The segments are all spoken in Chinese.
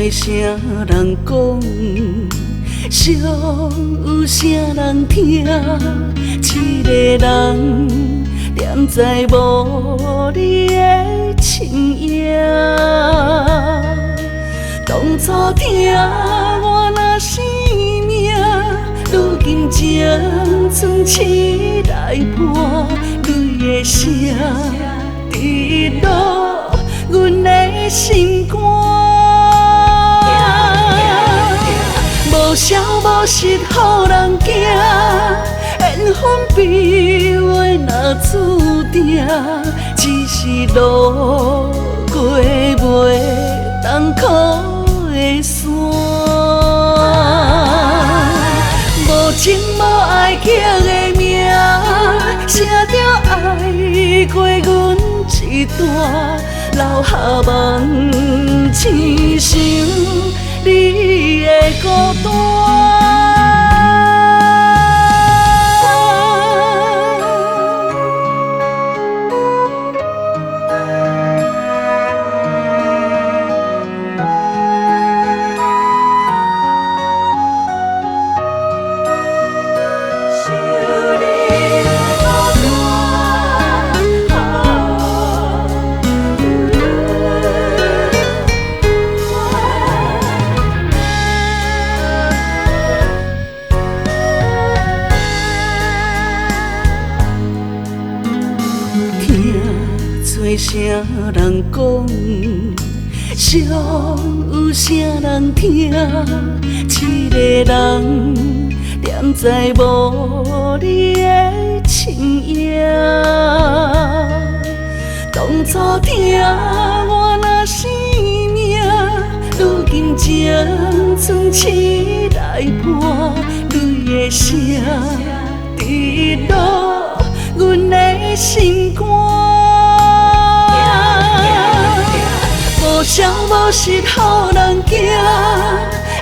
多声人讲，寂有啥人听？一个人念在无你的深夜。当初听我若生命，如今情剩痴来伴，你的声直落阮的心肝。无消无息，予人惊。缘分悲话若注定，只是路过袂冬苦的山。无情无爱刻的名，写着爱过阮一段，留下梦亲像你的孤单。多声人讲，寂有啥人听？一个人念在无你的深夜。当初听我若生命，如今情剩痴来伴，你的声直落阮的心肝。无消无息，予人惊。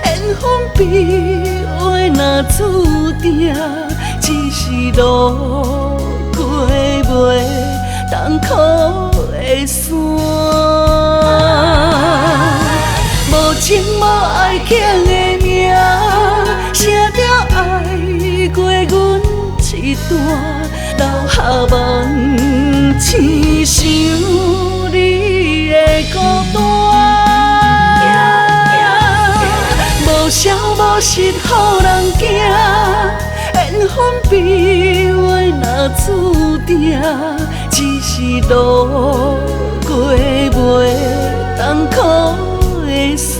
缘分悲话若注定，只是路过袂冬苦的山。无情无爱刻的名，写着爱过阮一段，留下梦亲像你的孤单。无消无息，予人惊。缘分悲话若注定，只是路过袂冬苦的山。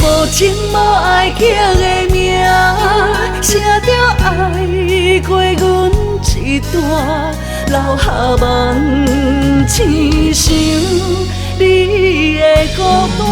无情无爱刻的名，写着爱过阮一段，留下梦亲像你的孤单。